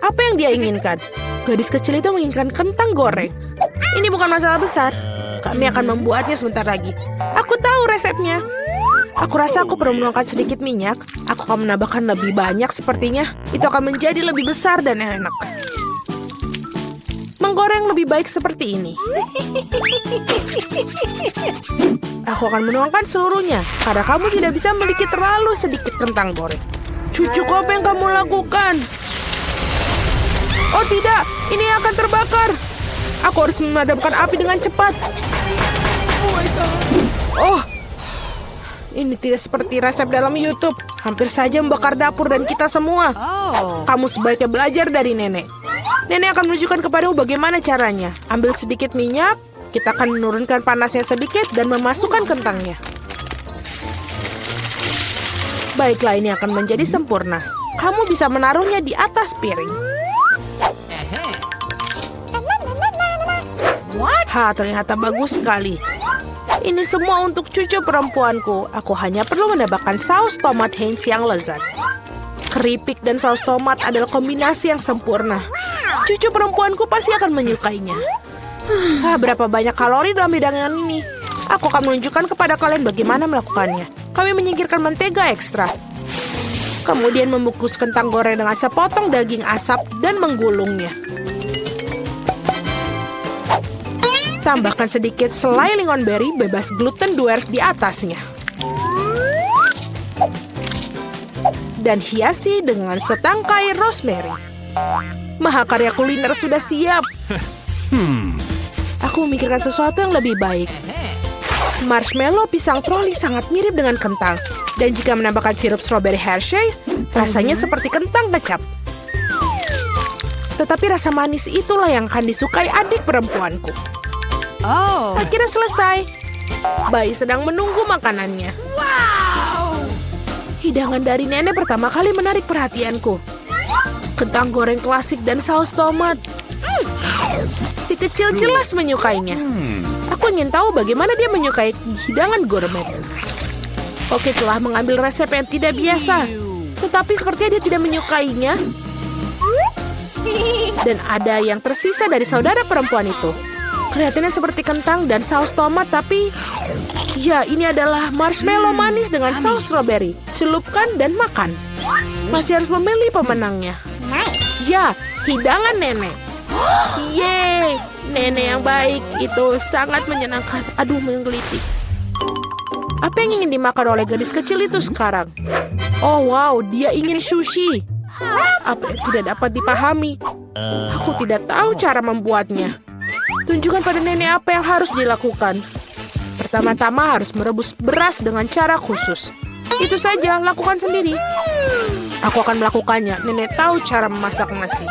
Apa yang dia inginkan? Gadis kecil itu menginginkan kentang goreng. Ini bukan masalah besar. Kami akan membuatnya sebentar lagi. Aku tahu resepnya. Aku rasa aku perlu menuangkan sedikit minyak. Aku akan menambahkan lebih banyak sepertinya. Itu akan menjadi lebih besar dan enak. Menggoreng lebih baik seperti ini. Aku akan menuangkan seluruhnya. Karena kamu tidak bisa memiliki terlalu sedikit kentang goreng. Cucuku, apa yang kamu lakukan? Oh tidak, ini akan terbakar. Aku harus memadamkan api dengan cepat. Oh, ini tidak seperti resep dalam YouTube. Hampir saja membakar dapur dan kita semua. Kamu sebaiknya belajar dari nenek. Nenek akan menunjukkan kepadamu bagaimana caranya. Ambil sedikit minyak, kita akan menurunkan panasnya sedikit dan memasukkan kentangnya. Baiklah, ini akan menjadi sempurna. Kamu bisa menaruhnya di atas piring. Ha, ternyata bagus sekali. Ini semua untuk cucu perempuanku. Aku hanya perlu menambahkan saus tomat Heinz yang lezat. Keripik dan saus tomat adalah kombinasi yang sempurna. Cucu perempuanku pasti akan menyukainya. Berapa banyak kalori dalam hidangan ini? Aku akan menunjukkan kepada kalian bagaimana melakukannya. Kami menyingkirkan mentega ekstra. Kemudian membungkus kentang goreng dengan sepotong daging asap dan menggulungnya. Tambahkan sedikit selai lingonberry bebas gluten Duers di atasnya. Dan hiasi dengan setangkai rosemary. Mahakarya kuliner sudah siap. Aku memikirkan sesuatu yang lebih baik. Marshmallow pisang troli sangat mirip dengan kentang. Dan jika menambahkan sirup strawberry Hershey's, rasanya seperti kentang kecap. Tetapi rasa manis itulah yang akan disukai adik perempuanku. Akhirnya selesai. Bayi sedang menunggu makanannya. Wow! Hidangan dari nenek pertama kali menarik perhatianku. Kentang goreng klasik dan saus tomat. Si kecil jelas menyukainya. Aku ingin tahu bagaimana dia menyukai hidangan gourmet. Oke, telah mengambil resep yang tidak biasa. Tetapi sepertinya dia tidak menyukainya. Dan ada yang tersisa dari saudara perempuan itu. Kelihatannya seperti kentang dan saus tomat, tapi ya, ini adalah marshmallow manis dengan saus strawberry. Celupkan dan makan. Masih harus memilih pemenangnya. Ya, hidangan nenek. Yeay, nenek yang baik. Itu sangat menyenangkan. Aduh, menggelitik. Apa yang ingin dimakan oleh gadis kecil itu sekarang? Oh wow, dia ingin sushi. Apa yang tidak dapat dipahami? Aku tidak tahu cara membuatnya. Tunjukkan pada nenek apa yang harus dilakukan. Pertama-tama harus merebus beras dengan cara khusus. Itu saja, lakukan sendiri. Aku akan melakukannya. Nenek tahu cara memasak nasi.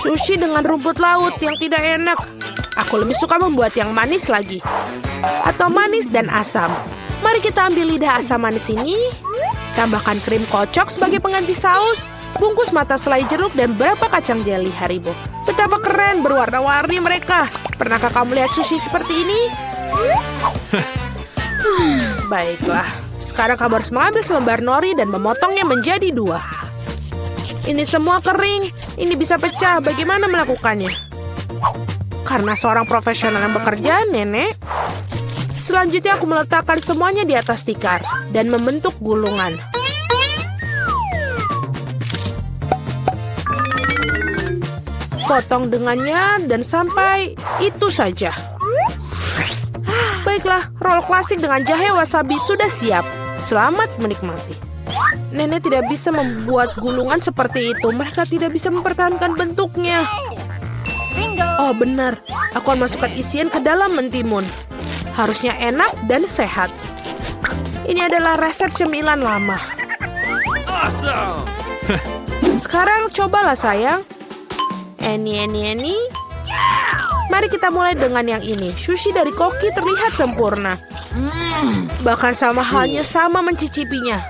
Sushi dengan rumput laut yang tidak enak. Aku lebih suka membuat yang manis lagi. Atau manis dan asam. Mari kita ambil lidah asam manis ini. Tambahkan krim kocok sebagai pengganti saus. Bungkus mata selai jeruk dan beberapa kacang jelly Haribo. Betapa keren berwarna-warni mereka. Pernahkah kamu lihat sushi seperti ini? Baiklah. Sekarang kamu harus mengambil selembar nori dan memotongnya menjadi 2. Ini semua kering. Ini bisa pecah. Bagaimana melakukannya? Karena seorang profesional yang bekerja, nenek. Selanjutnya aku meletakkan semuanya di atas tikar dan membentuk gulungan. Potong dengannya dan sampai itu saja. Baiklah, roll klasik dengan jahe wasabi sudah siap. Selamat menikmati. Nenek tidak bisa membuat gulungan seperti itu. Mereka tidak bisa mempertahankan bentuknya. Oh benar, aku akan masukkan isian ke dalam mentimun. Harusnya enak dan sehat. Ini adalah resep cemilan lama. Awesome. Sekarang cobalah sayang. Eni. Mari kita mulai dengan yang ini. Sushi dari koki terlihat sempurna. Bahkan sama halnya sama mencicipinya.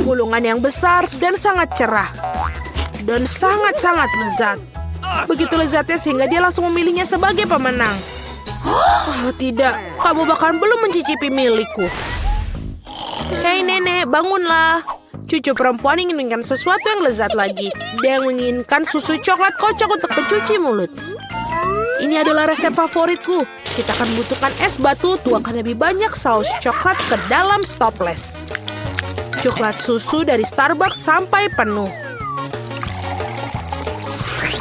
Gulungan yang besar dan sangat cerah. Dan sangat-sangat lezat. Begitu lezatnya sehingga dia langsung memilihnya sebagai pemenang. Oh tidak, kamu bahkan belum mencicipi milikku. Hei nenek, bangunlah. Cucu perempuan ingin sesuatu yang lezat lagi. Dia menginginkan susu coklat kocok untuk pencuci mulut. Ini adalah resep favoritku. Kita akan membutuhkan es batu, tuangkan lebih banyak saus coklat ke dalam stopless. Coklat susu dari Starbucks sampai penuh.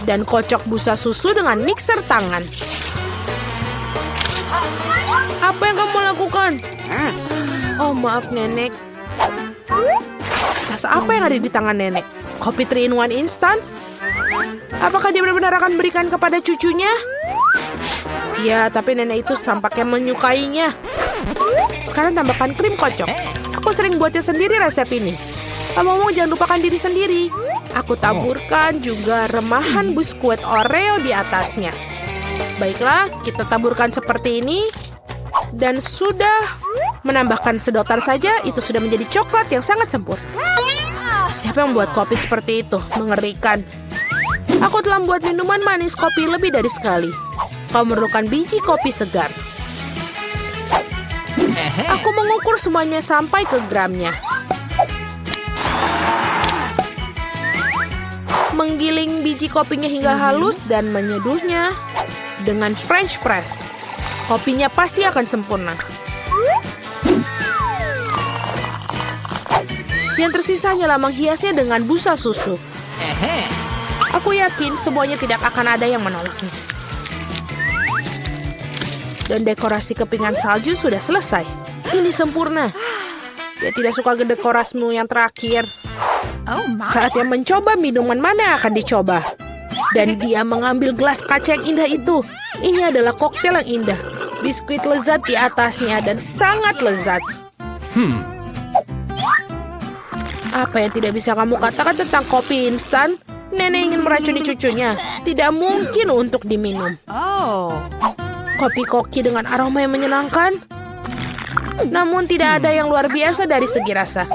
Dan kocok busa susu dengan mixer tangan. Apa yang kamu lakukan? Oh, maaf, Nenek. Tas apa yang ada di tangan Nenek? Kopi 3-in-1 instan? Apakah dia benar-benar akan berikan kepada cucunya? Ya, tapi Nenek itu tampaknya menyukainya. Sekarang tambahkan krim kocok. Aku sering buatnya sendiri resep ini. Ngomong-ngomong, jangan lupakan diri sendiri. Aku taburkan juga remahan biskuit Oreo di atasnya. Baiklah, kita taburkan seperti ini. Dan sudah menambahkan sedotan saja, itu sudah menjadi coklat yang sangat sempurna. Siapa yang membuat kopi seperti itu? Mengerikan. Aku telah membuat minuman manis kopi lebih dari sekali. Kau memerlukan biji kopi segar. Aku mengukur semuanya sampai ke gramnya. Menggiling biji kopinya hingga halus dan menyeduhnya dengan French press. Kopinya pasti akan sempurna. Yang tersisa hanyalah menghiasnya dengan busa susu. Aku yakin semuanya tidak akan ada yang menolaknya. Dan dekorasi kepingan salju sudah selesai. Ini sempurna. Dia tidak suka dekorasimu yang terakhir. Saatnya mencoba minuman mana akan dicoba. Dan dia mengambil gelas kaca yang indah itu. Ini adalah koktail yang indah. Biskuit lezat di atasnya dan sangat lezat. Apa yang tidak bisa kamu katakan tentang kopi instan? Nenek ingin meracuni cucunya. Tidak mungkin untuk diminum. Kopi koki dengan aroma yang menyenangkan. Namun tidak ada yang luar biasa dari segi rasa.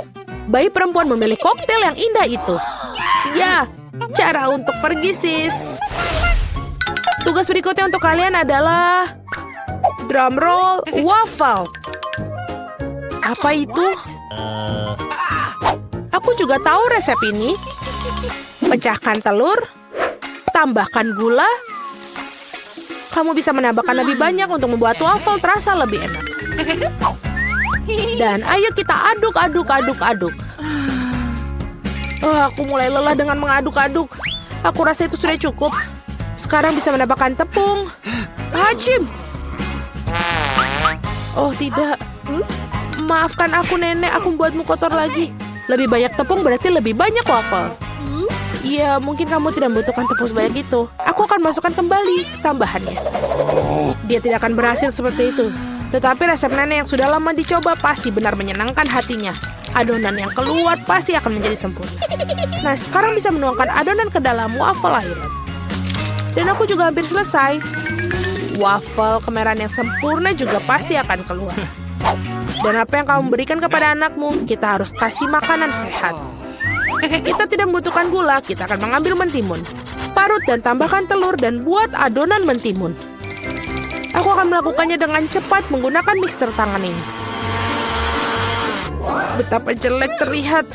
Bayi perempuan memilih koktail yang indah itu. Ya, cara untuk pergi, sis. Tugas berikutnya untuk kalian adalah drum roll waffle. Apa itu? Aku juga tahu resep ini. Pecahkan telur, tambahkan gula. Kamu bisa menambahkan lebih banyak untuk membuat waffle terasa lebih enak. Dan ayo kita aduk. Aku mulai lelah dengan mengaduk-aduk. Aku rasa itu sudah cukup. Sekarang bisa menambahkan tepung. Hajim. Oh tidak. Maafkan aku, Nenek. Aku membuatmu kotor lagi. Lebih banyak tepung berarti lebih banyak waffle. Iya, mungkin kamu tidak membutuhkan tepung sebanyak itu. Aku akan masukkan kembali tambahannya. Dia tidak akan berhasil seperti itu. Tetapi resep Nenek yang sudah lama dicoba pasti benar menyenangkan hatinya. Adonan yang keluar pasti akan menjadi sempurna. Nah, sekarang bisa menuangkan adonan ke dalam waffle island. Dan aku juga hampir selesai. Waffle kemerahan yang sempurna juga pasti akan keluar. Dan apa yang kamu berikan kepada anakmu, kita harus kasih makanan sehat. Kita tidak membutuhkan gula, kita akan mengambil mentimun. Parut dan tambahkan telur dan buat adonan mentimun. Aku akan melakukannya dengan cepat menggunakan mixer tangan ini. Betapa jelek terlihat.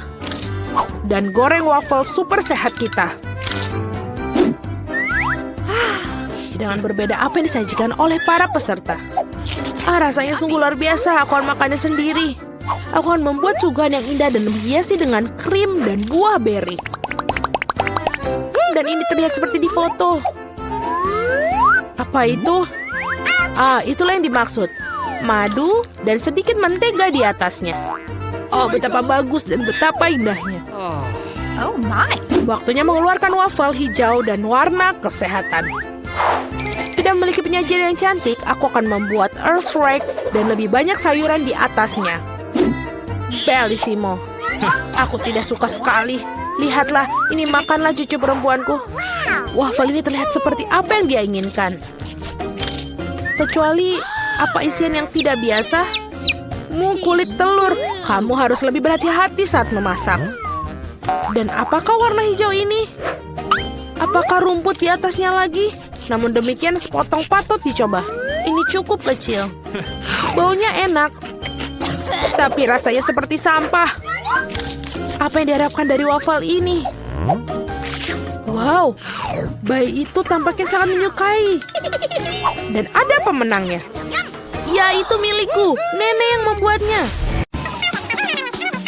Dan goreng waffle super sehat kita. Dengan berbeda apa yang disajikan oleh para peserta. Rasanya sungguh luar biasa. Aku akan makannya sendiri. Aku akan membuat suguhan yang indah dan menghiasi dengan krim dan buah beri. Dan ini terlihat seperti di foto. Apa itu? Itulah yang dimaksud. Madu dan sedikit mentega di atasnya. Oh, betapa bagus dan betapa indahnya. Oh my. Waktunya mengeluarkan waffle hijau dan warna kesehatan. Tidak memiliki penyajian yang cantik, aku akan membuat earth rake dan lebih banyak sayuran di atasnya. Bellissimo. Aku tidak suka sekali. Lihatlah, ini makanlah cucu perempuanku. Waffle ini terlihat seperti apa yang dia inginkan. Kecuali apa isian yang tidak biasa? Kulit telur. Kamu harus lebih berhati-hati saat memasak. Dan apakah warna hijau ini? Apakah rumput di atasnya lagi? Namun demikian sepotong patut dicoba. Ini cukup kecil. Baunya enak. Tapi rasanya seperti sampah. Apa yang diharapkan dari waffle ini? Wow, bayi itu tampaknya sangat menyukai. Dan ada pemenangnya. Ya, itu milikku. Nenek yang membuatnya.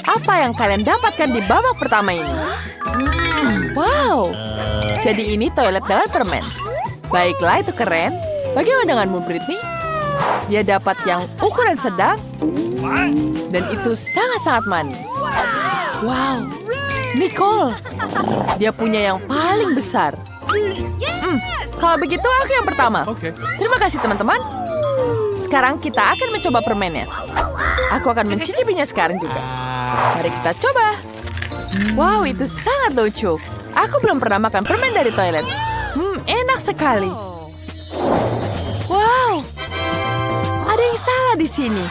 Apa yang kalian dapatkan di babak pertama ini? Wow, jadi ini toilet dengan permen. Baiklah, itu keren. Bagaimana denganmu, Britney? Dia dapat yang ukuran sedang, dan itu sangat-sangat manis. Wow, Nicole, dia punya yang paling besar. Kalau begitu, aku yang pertama. Terima kasih, teman-teman. Sekarang kita akan mencoba permennya. Aku akan mencicipinya sekarang juga. Mari kita coba. Wow, itu sangat lucu. Aku belum pernah makan permen dari toilet. Enak sekali. Wow, ada yang salah di sini.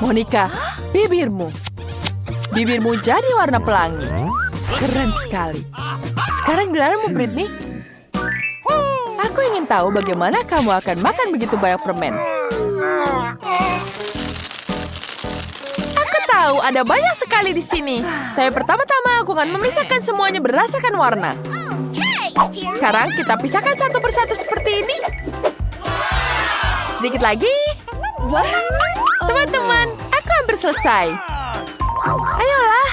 Monica, bibirmu. Bibirmu jadi warna pelangi. Keren sekali. Sekarang giliranmu, Britney. Aku ingin tahu bagaimana kamu akan makan begitu banyak permen. Aku tahu ada banyak sekali di sini. Tapi pertama-tama aku akan memisahkan semuanya berdasarkan warna. Sekarang kita pisahkan satu persatu seperti ini. Sedikit lagi. Teman-teman, aku hampir selesai. Ayolah.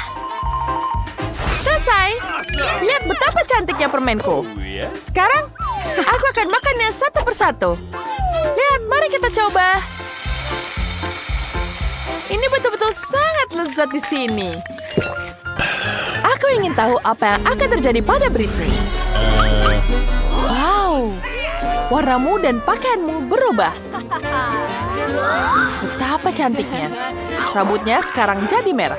Selesai. Lihat betapa cantiknya permenku. Sekarang, aku akan makannya satu persatu. Lihat, mari kita coba. Ini betul-betul sangat lezat di sini. Aku ingin tahu apa yang akan terjadi pada Britney. Wow, warnamu dan pakaianmu berubah. Betapa cantiknya. Rambutnya sekarang jadi merah.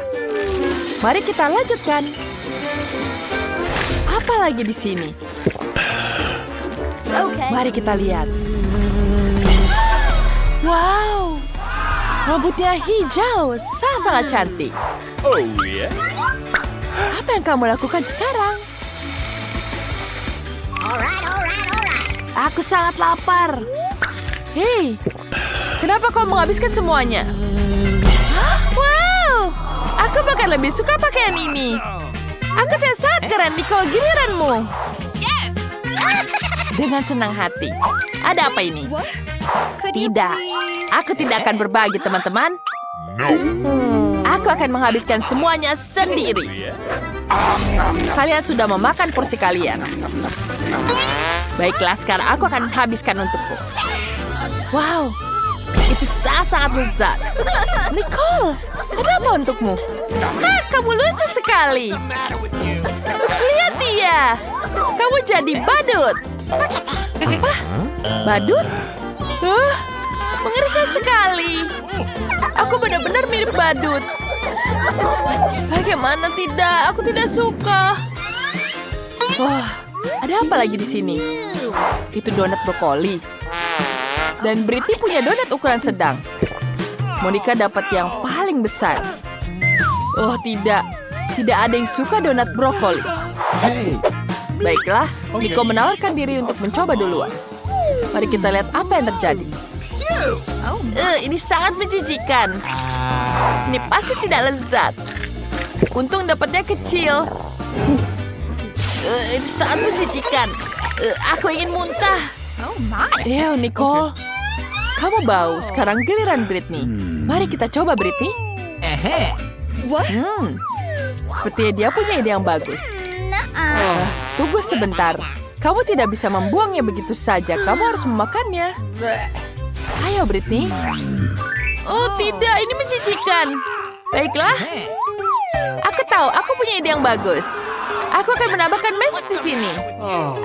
Mari kita lanjutkan. Apa lagi di sini? Mari kita lihat. Wow, rambutnya hijau, sangat cantik. Apa yang kamu lakukan sekarang? Aku sangat lapar. Hei, kenapa kau menghabiskan semuanya? Wow, aku bahkan lebih suka pakaian ini. Aku tidak sangat keren, Nicole, giliranmu. Dengan senang hati. Ada apa ini? Tidak, aku tidak akan berbagi, teman-teman. Aku akan menghabiskan semuanya sendiri. Kalian sudah memakan porsi kalian. Baiklah, sekarang aku akan habiskan untukku. Wow, itu sangat lezat. Nicole, ada apa untukmu? Kamu lucu sekali. Lihat dia. Kamu jadi badut. Apa? Badut? Mengerikan sekali. Aku benar-benar mirip badut. Bagaimana tidak? Aku tidak suka. Wah, ada apa lagi di sini? Itu donat brokoli. Dan Britney punya donat ukuran sedang. Monica dapat yang paling besar. Oh tidak, tidak ada yang suka donat brokoli. Baiklah, Nico menawarkan diri untuk mencoba duluan. Mari kita lihat apa yang terjadi. Ini sangat menjijikan. Ini pasti tidak lezat. Untung dapatnya kecil. Itu sangat menjijikan. Aku ingin muntah. Nicole. Kamu bau. Sekarang giliran Britney. Mari kita coba, Britney. Sepertinya dia punya ide yang bagus. Tunggu sebentar. Kamu tidak bisa membuangnya begitu saja. Kamu harus memakannya. Ayo, Britney. Oh, tidak. Ini menjijikan. Baiklah. Aku tahu. Aku punya ide yang bagus. Aku akan menambahkan meses di sini.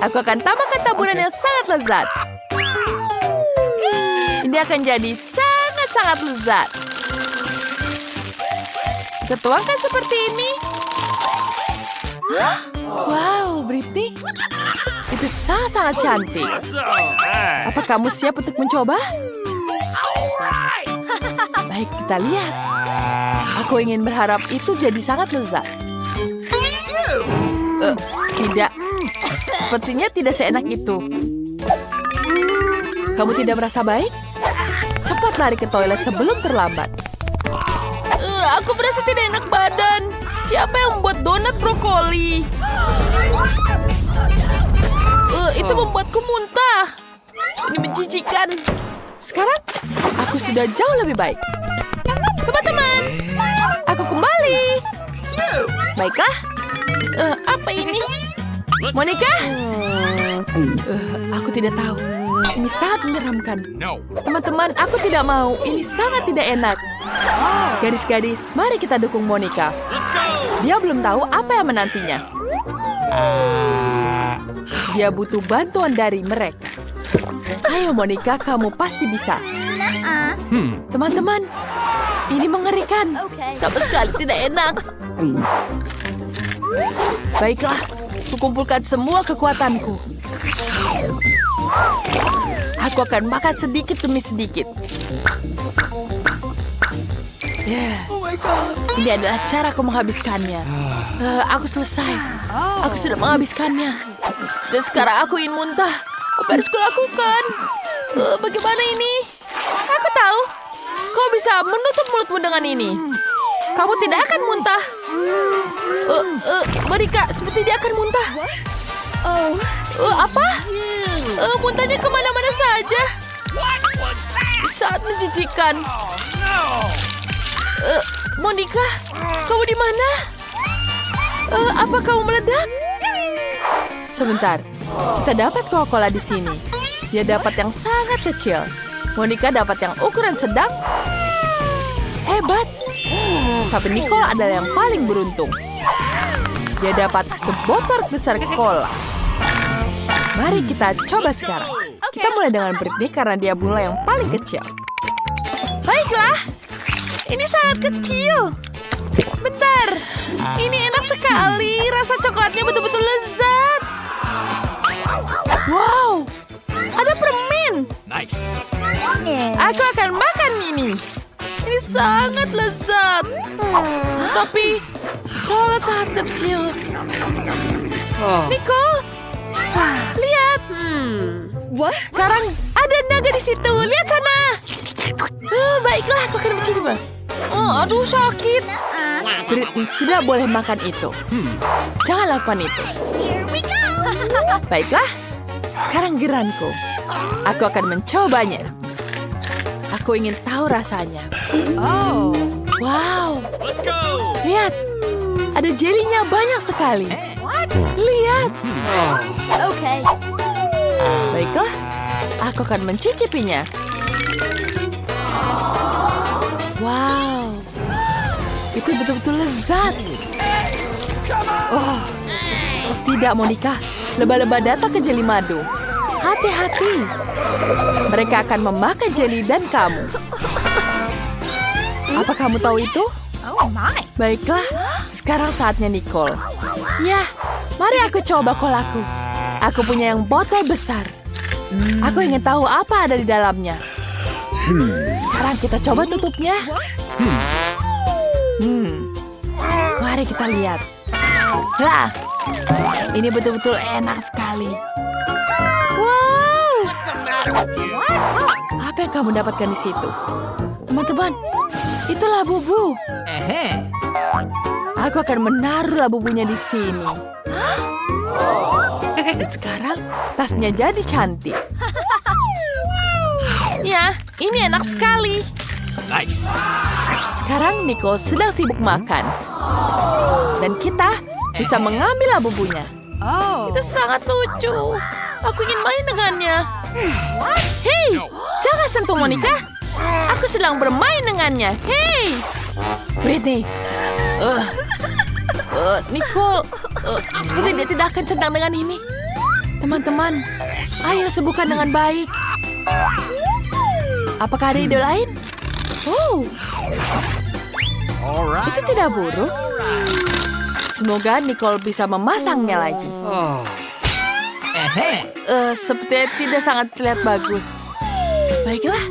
Aku akan tambahkan taburan yang sangat lezat. Ini akan jadi sangat-sangat lezat. Ketuangkan seperti ini. Wow, Britney. Itu sangat-sangat cantik. Apa kamu siap untuk mencoba? Baik, kita lihat. Aku ingin berharap itu jadi sangat lezat. Tidak. Sepertinya tidak seenak itu. Kamu tidak merasa baik? Cepat lari ke toilet sebelum terlambat. Aku merasa tidak enak badan. Siapa yang membuat donat brokoli? Itu membuatku muntah. Ini menjijikan. Sekarang, aku sudah jauh lebih baik. Teman-teman, aku kembali. Baiklah. Apa ini? Monica? Aku tidak tahu. Ini sangat menyeramkan. No. Teman-teman, aku tidak mau. Ini sangat tidak enak. Gadis-gadis, mari kita dukung Monica. Let's go. Dia belum tahu apa yang menantinya. Dia butuh bantuan dari mereka. Ayo Monica, kamu pasti bisa. Teman-teman, ini mengerikan. Sama sekali tidak enak. Baiklah, kukumpulkan semua kekuatanku. Aku akan makan sedikit demi sedikit. Ini adalah caraku menghabiskannya. Aku selesai. Aku sudah menghabiskannya. Dan sekarang aku ingin muntah. Apa harus kulakukan? Bagaimana ini? Aku tahu. Kau bisa menutup mulutmu dengan ini. Kamu tidak akan muntah. Monica, seperti dia akan muntah. Apa? Muntahnya kemana-mana saja. Sangat menjijikan. Monica, kamu di mana? Apa kamu meledak? Sebentar, kita dapat Coca-Cola di sini. Dia dapat yang sangat kecil. Monica dapat yang ukuran sedang. Hebat. Tapi Nicole adalah yang paling beruntung. Dia dapat sebotol besar cola. Mari kita coba sekarang. Kita mulai dengan Britney karena dia mulai yang paling kecil. Baiklah. Ini sangat kecil. Bentar. Ini enak sekali. Rasa coklatnya betul-betul lezat. Wow. Ada permen. Nice. Aku akan makan ini. Ini sangat lezat. Tapi sangat kecil. Nicole. Lihat. Sekarang ada naga di situ. Lihat sana. Baiklah, aku akan mencoba. Aduh, sakit. Britney tidak boleh makan itu. Jangan lakukan itu. Baiklah, sekarang geranku. Aku akan mencobanya. Aku ingin tahu rasanya. Wow. Let's go. Lihat, ada jelinya banyak sekali. Lihat. Baiklah, aku akan mencicipinya. Wow, itu betul-betul lezat. Oh, tidak Monica, lebah-lebah datang ke jeli madu. Hati-hati, mereka akan memakan jeli dan kamu. Apa kamu tahu itu? Oh my. Baiklah, sekarang saatnya Nicole. Ya, mari aku coba kolaku. Aku punya yang botol besar. Aku ingin tahu apa ada di dalamnya. Sekarang kita coba tutupnya. Mari kita lihat. Lah, ini betul-betul enak sekali. Wow. Apa yang kamu dapatkan di situ? Teman-teman, itu labubu. Aku akan menaruh labubunya di sini. Dan sekarang tasnya jadi cantik. Ya, ini enak sekali. Nice. Sekarang Nicole sedang sibuk makan. Dan kita bisa mengambil labubunya. Itu sangat lucu. Aku ingin main dengannya. Hei, jangan sentuh Monica. Aku sedang bermain dengannya. Hei, Britney. Nicole, seperti dia tidak akan senang dengan ini. Teman-teman, ayo sebutkan dengan baik. Apakah ada ide lain? Itu tidak buruk. Semoga Nicole bisa memasangnya lagi. Sepertinya tidak sangat terlihat bagus. Baiklah,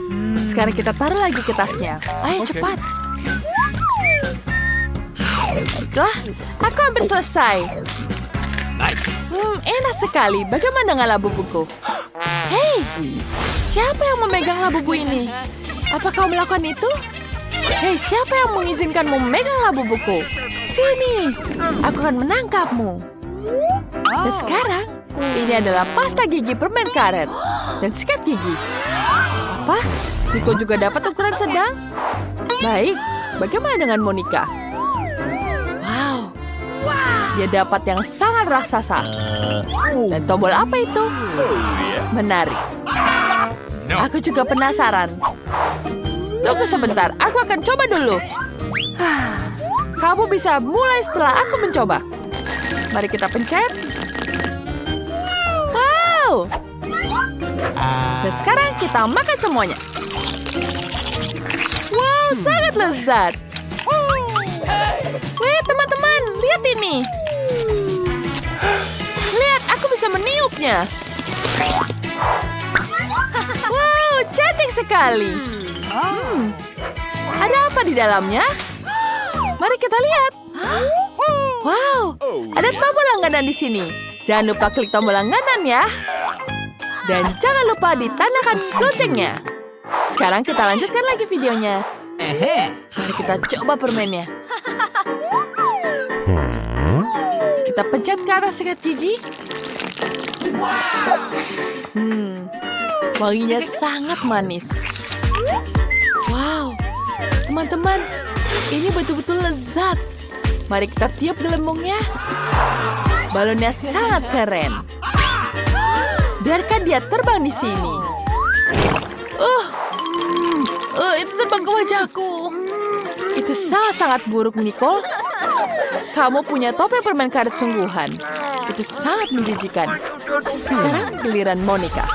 sekarang kita taruh lagi ke tasnya. Ayo cepat. Baiklah, aku hampir selesai. Nice. Enak sekali. Bagaimana dengan labubuku? Hei, siapa yang memegang labubu ini? Apa kau melakukan itu? Hei, siapa yang mengizinkanmu memegang labubuku? Sini, aku akan menangkapmu. Dan sekarang, ini adalah pasta gigi permen karet dan sikat gigi. Apa? Nico juga dapat ukuran sedang? Baik, bagaimana dengan Monica? Wow, dia dapat yang sangat raksasa. Dan tombol apa itu? Menarik. No. Aku juga penasaran. Tunggu sebentar, aku akan coba dulu. Kamu bisa mulai setelah aku mencoba. Mari kita pencet. Wow. Dan sekarang kita makan semuanya. Wow, sangat lezat. Wih, teman-teman, lihat ini. Lihat, aku bisa meniupnya. Wow, cantik sekali. Ada apa di dalamnya? Mari kita lihat. Wow, ada tombol langganan di sini. Jangan lupa klik tombol langganan ya. Dan jangan lupa ditandai loncengnya. Sekarang kita lanjutkan lagi videonya. Mari kita coba permennya. Kita pencet ke atas sikat gigi. Wanginya sangat manis. Wow, teman-teman, ini betul-betul lezat. Mari kita tiup gelembungnya. Balonnya sangat keren. Biarkan dia terbang di sini. Itu terbang ke wajahku. Itu sangat-sangat buruk, Nicole. Kamu punya topeng permen karet sungguhan. Itu sangat menjijikan. Sekarang giliran Monica.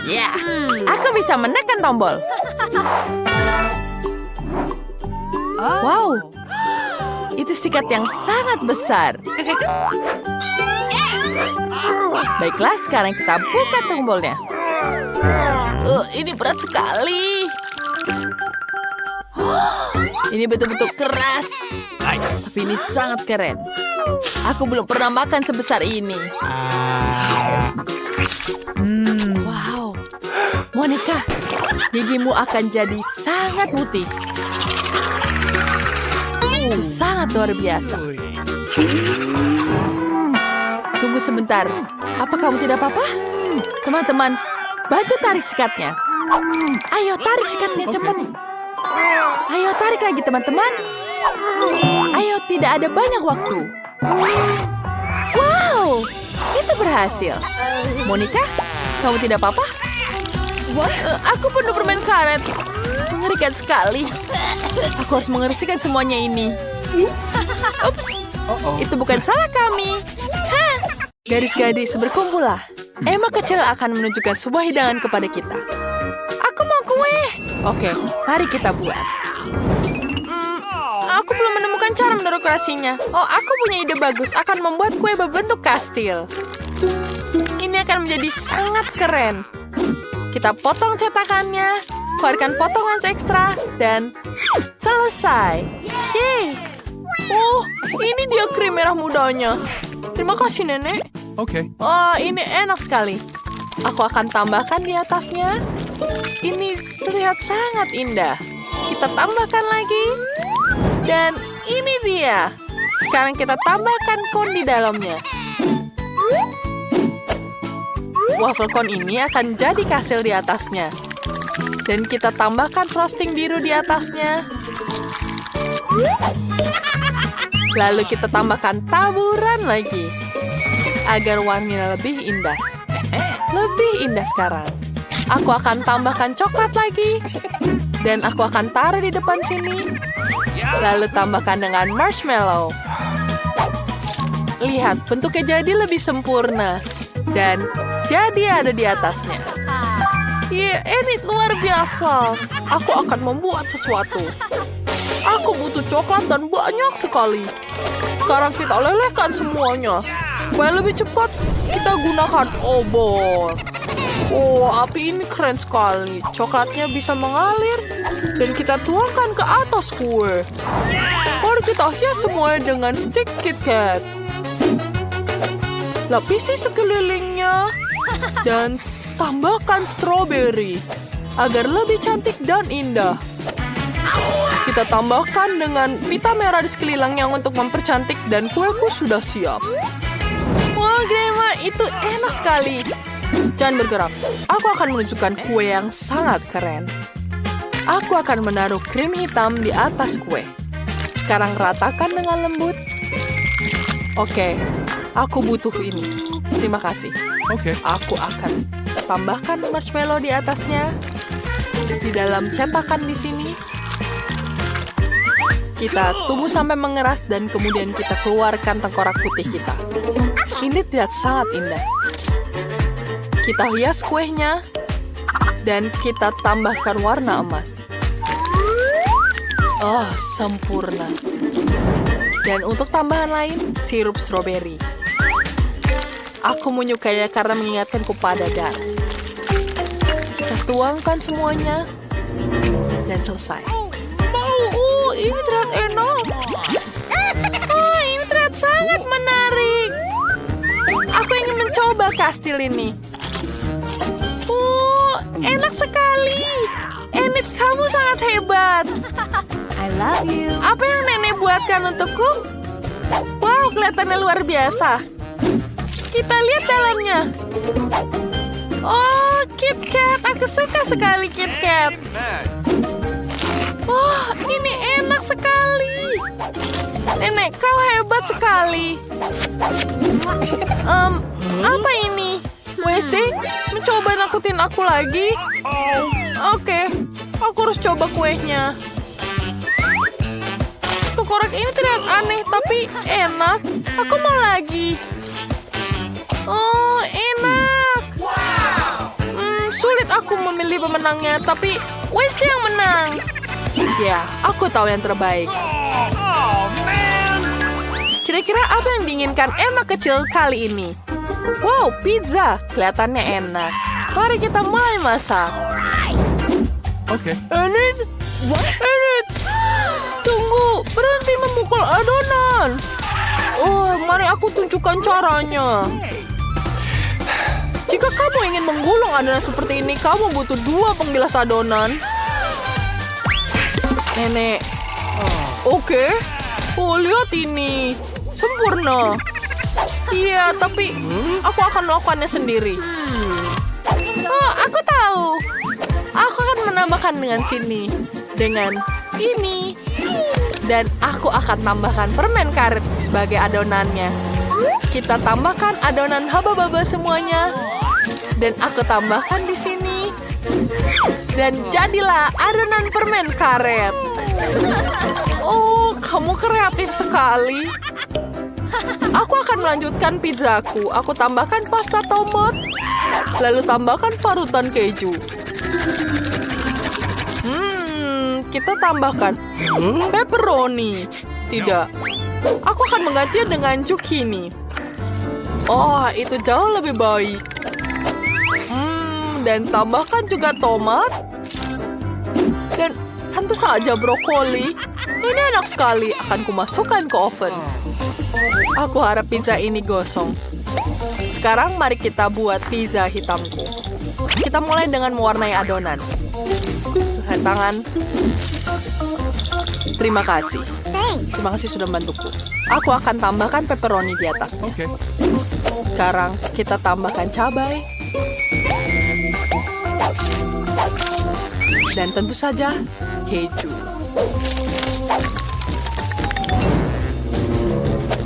Ya, aku bisa menekan tombol. Wow, itu sikat yang sangat besar. Baiklah, sekarang kita buka tombolnya. Ini berat sekali. Ini betul-betul keras. Nice. Tapi ini sangat keren. Aku belum pernah makan sebesar ini. Wow. Monica, gigimu akan jadi sangat putih. Itu sangat luar biasa. Tunggu sebentar. Apa kamu tidak apa-apa? Teman-teman, bantu tarik sikatnya. Ayo, tarik sikatnya cepat. Ayo, tarik lagi teman-teman. Ayo, tidak ada banyak waktu. Wow, itu berhasil. Monica, kamu tidak apa-apa? Aku penuh permen karet. Mengerikan sekali. Aku harus mengersihkan semuanya ini. Ups, itu bukan salah kami. Gadis-gadis, berkumpullah. Emma kecil akan menunjukkan sebuah hidangan kepada kita. Aku mau kue. Oke, mari kita buat. Aku belum menemukan cara mendekorasinya. Oh, aku punya ide bagus. Akan membuat kue berbentuk kastil. Ini akan menjadi sangat keren. Kita potong cetakannya, keluarkan potongan ekstra, dan selesai. Yeay. Ini dia krim merah mudanya. Terima kasih, Nenek. Okay. Oh, ini enak sekali. Aku akan tambahkan di atasnya. Ini terlihat sangat indah. Kita tambahkan lagi. Dan ini dia. Sekarang kita tambahkan cone di dalamnya. Waffle cone ini akan jadi kastil di atasnya. Dan kita tambahkan frosting biru di atasnya. Lalu kita tambahkan taburan lagi. Agar warnanya lebih indah. Lebih indah sekarang. Aku akan tambahkan coklat lagi. Dan aku akan taruh di depan sini. Lalu tambahkan dengan marshmallow. Lihat, bentuknya jadi lebih sempurna. Dan jadi ada di atasnya. Ya, ini luar biasa. Aku akan membuat sesuatu. Aku butuh coklat dan banyak sekali. Sekarang kita lelehkan semuanya. Supaya lebih cepat, kita gunakan obor. Oh, api ini keren sekali. Coklatnya bisa mengalir. Dan kita tuangkan ke atas kue. Mari kita hias semuanya dengan stik KitKat. Lapisi sekelilingnya. Dan tambahkan stroberi. Agar lebih cantik dan indah. Kita tambahkan dengan pita merah di sekelilingnya untuk mempercantik dan kueku sudah siap. Wah, Grandma, itu enak sekali. Jangan bergerak. Aku akan menunjukkan kue yang sangat keren. Aku akan menaruh krim hitam di atas kue. Sekarang ratakan dengan lembut. Oke, aku butuh ini. Terima kasih. Okay. Aku akan tambahkan marshmallow di atasnya. Di dalam cetakan di sini. Kita tunggu sampai mengeras dan kemudian kita keluarkan tengkorak putih kita. Ini terlihat sangat indah. Kita hias kuenya dan kita tambahkan warna emas. Oh, sempurna. Dan untuk tambahan lain, sirup stroberi. Aku menyukainya karena mengingatkanku pada darah. Kita tuangkan semuanya dan selesai. Ini terlihat enak. Oh, ini terlihat sangat menarik. Aku ingin mencoba kastil ini. Oh, enak sekali. Enid, kamu sangat hebat. I love you. Apa yang nenek buatkan untukku? Wow, kelihatannya luar biasa. Kita lihat dalamnya. Oh, KitKat. Aku suka sekali KitKat. Oh, ini enak sekali. Nenek, kau hebat sekali. Apa ini? Wednesday, mencoba nakutin aku lagi? Oke, aku harus coba kuenya. Tengkorak ini terlihat aneh, tapi enak. Aku mau lagi. Oh, enak. Sulit aku memilih pemenangnya, tapi Wednesday yang menang. Ya, aku tahu yang terbaik. Kira-kira apa yang diinginkan Emma kecil kali ini? Wow, pizza. Kelihatannya enak. Mari kita mulai masak. Okay. Enid! Enid! Tunggu, berhenti memukul adonan. Oh, mari aku tunjukkan caranya. Jika kamu ingin menggulung adonan seperti ini, kamu butuh 2 penggilas adonan. Nenek. Oke. Oh, lihat ini. Sempurna. Iya, tapi aku akan melakukannya sendiri. Oh, aku tahu. Aku akan menambahkan dengan sini. Dengan ini. Dan aku akan tambahkan permen karet sebagai adonannya. Kita tambahkan adonan haba-baba semuanya. Dan aku tambahkan di sini. Dan jadilah adonan permen karet. Oh, kamu kreatif sekali. Aku akan melanjutkan pizzaku. Aku tambahkan pasta tomat. Lalu tambahkan parutan keju. Kita tambahkan pepperoni. Tidak. Aku akan menggantinya dengan zucchini. Oh, itu jauh lebih baik. Dan tambahkan juga tomat. Dan tentu saja brokoli. Ini enak sekali. Akan kumasukkan ke oven. Aku harap pizza ini gosong. Sekarang mari kita buat pizza hitamku. Kita mulai dengan mewarnai adonan. Lihat tangan. Terima kasih. Terima kasih sudah membantuku. Aku akan tambahkan pepperoni di atasnya. Okay. Sekarang kita tambahkan cabai. Dan tentu saja keju.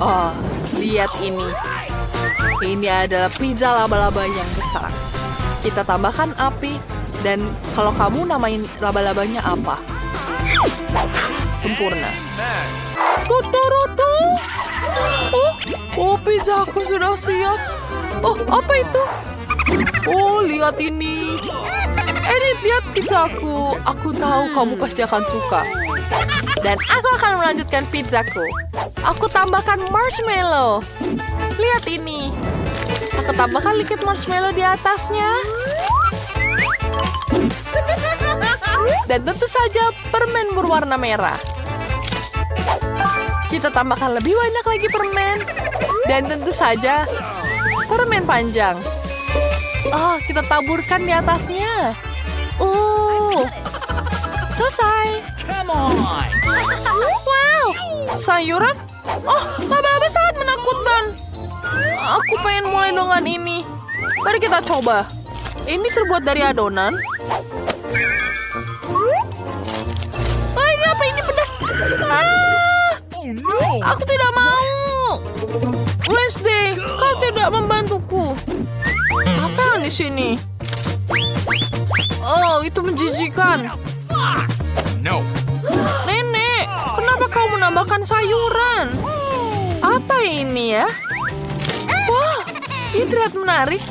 Oh, lihat ini. Ini adalah pizza laba-laba yang besar. Kita tambahkan api. Dan kalau kamu namain laba-labanya apa? Sempurna. Roto-roto. Oh, pizza aku sudah siap. Oh, apa itu? Oh, lihat ini. Edit, lihat pizzaku. Aku tahu kamu pasti akan suka. Dan aku akan melanjutkan pizzaku. Aku tambahkan marshmallow. Lihat ini. Aku tambahkan liquid marshmallow di atasnya. Dan tentu saja permen berwarna merah. Kita tambahkan lebih banyak lagi permen. Dan tentu saja permen panjang. Oh, kita taburkan di atasnya. Oh, selesai. Come on. Wow, sayuran? Oh, laba-laba sangat menakutkan. Aku pengen mulai dengan ini. Mari kita coba. Ini terbuat dari adonan. Oh, ini apa? Ini pedas. Ah, Oh no. aku tidak mau. Wednesday, kau tidak membantuku. Apa yang di sini? Oh, itu menjijikan. No. Nenek, kenapa kau menambahkan sayuran? Apa ini ya? Wah, ini terlihat menarik.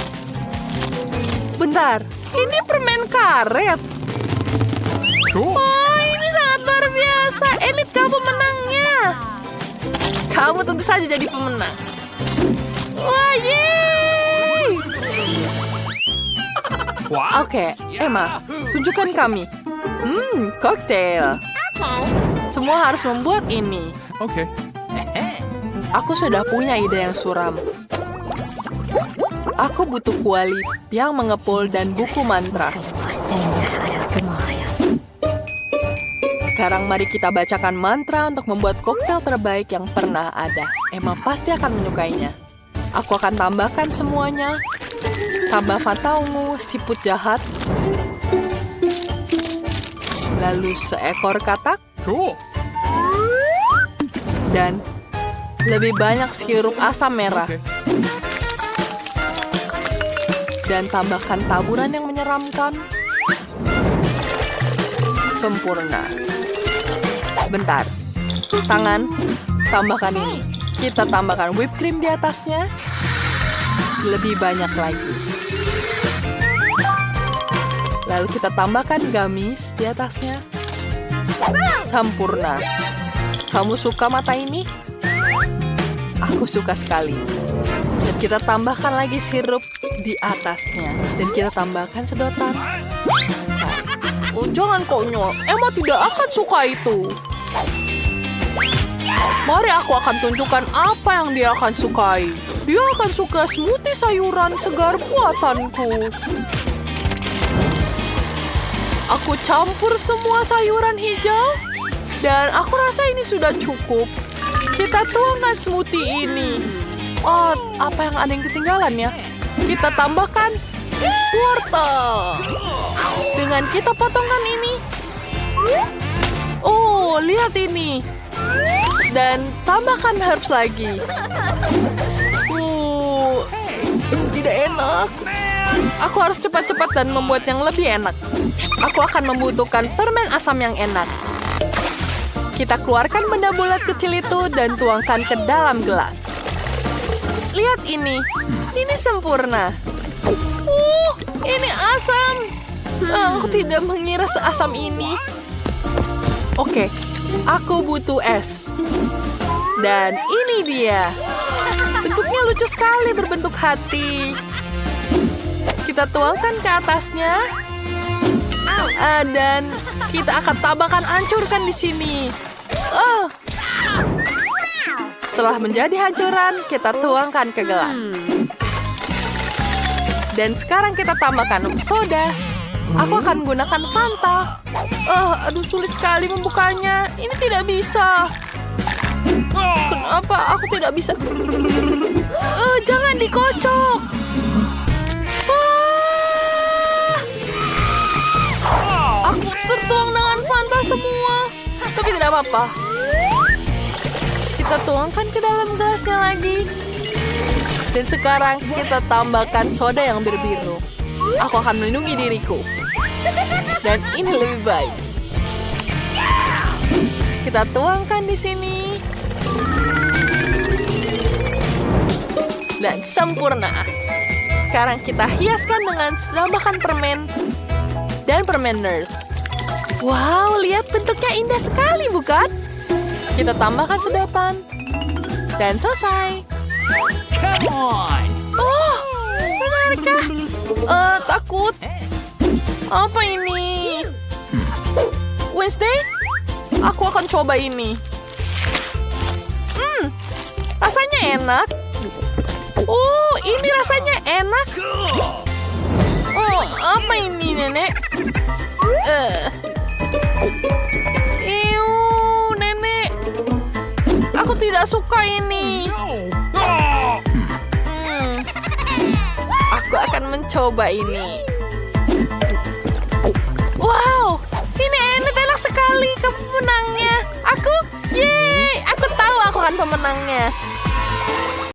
Bentar, ini permen karet. Cool. Wah, ini sangat luar biasa. Elite, kamu menangnya. Kamu tentu saja jadi pemenang. Wah, yeay! What? Oke, Emma, tunjukkan kami. Koktail. Semua harus membuat ini. Okay. Aku sudah punya ide yang suram. Aku butuh kuali yang mengepul dan buku mantra. Sekarang mari kita bacakan mantra untuk membuat koktail terbaik yang pernah ada. Emma pasti akan menyukainya. Aku akan tambahkan semuanya. Tambah Fanta ungu, siput jahat. Lalu seekor katak. Cool. Dan lebih banyak sirup asam merah. Okay. Dan tambahkan taburan yang menyeramkan. Sempurna. Bentar. Tangan, tambahkan ini. Kita tambahkan whipped cream di atasnya. Lebih banyak lagi. Lalu kita tambahkan gummies di atasnya. Sempurna. Kamu suka mata ini? Aku suka sekali. Dan kita tambahkan lagi sirup di atasnya. Dan kita tambahkan sedotan. Oh, jangan konyol. Emma tidak akan suka itu. Mari aku akan tunjukkan apa yang dia akan sukai. Dia akan suka smoothie sayuran segar buatanku. Aku campur semua sayuran hijau. Dan aku rasa ini sudah cukup. Kita tuangkan smoothie ini. Oh, apa yang ada yang ketinggalan ya? Kita tambahkan wortel. Dengan kita potongkan ini. Oh, lihat ini. Dan tambahkan herbs lagi. Tidak enak. Aku harus cepat-cepat dan membuat yang lebih enak. Aku akan membutuhkan permen asam yang enak. Kita keluarkan benda bulat kecil itu dan tuangkan ke dalam gelas. Lihat ini. Ini sempurna. Ini asam. Aku tidak mengira seasam ini. Oke, aku butuh es. Dan ini dia. Bentuknya lucu sekali, berbentuk hati. Kita tuangkan ke atasnya. Dan kita akan tambahkan, hancurkan di sini. Setelah menjadi hancuran, kita tuangkan ke gelas. Dan sekarang kita tambahkan soda. Aku akan gunakan Fanta. Aduh, sulit sekali membukanya. Ini tidak bisa. Kenapa aku tidak bisa? Jangan dikocok. Aku tertuang dengan Fanta semua. Tapi tidak apa-apa. Kita tuangkan ke dalam gelasnya lagi. Dan sekarang kita tambahkan soda yang biru-biru. Aku akan melindungi diriku. Dan ini lebih baik. Kita tuangkan di sini. Dan sempurna. Sekarang kita hiaskan dengan tambahkan permen dan permen nerd. Wow, lihat bentuknya indah sekali, bukan? Kita tambahkan sedotan. Dan selesai. Come on. Oh, benarkah? Takut. Apa ini? Wednesday? Aku akan coba ini. Rasanya enak. Oh, ini rasanya enak. Oh, apa ini, Nenek? Iu, nenek. Aku tidak suka ini. No! Ah! Aku akan mencoba ini. Wow, ini enak sekali. Kamu pemenangnya. Yeay, aku tahu aku akan pemenangnya.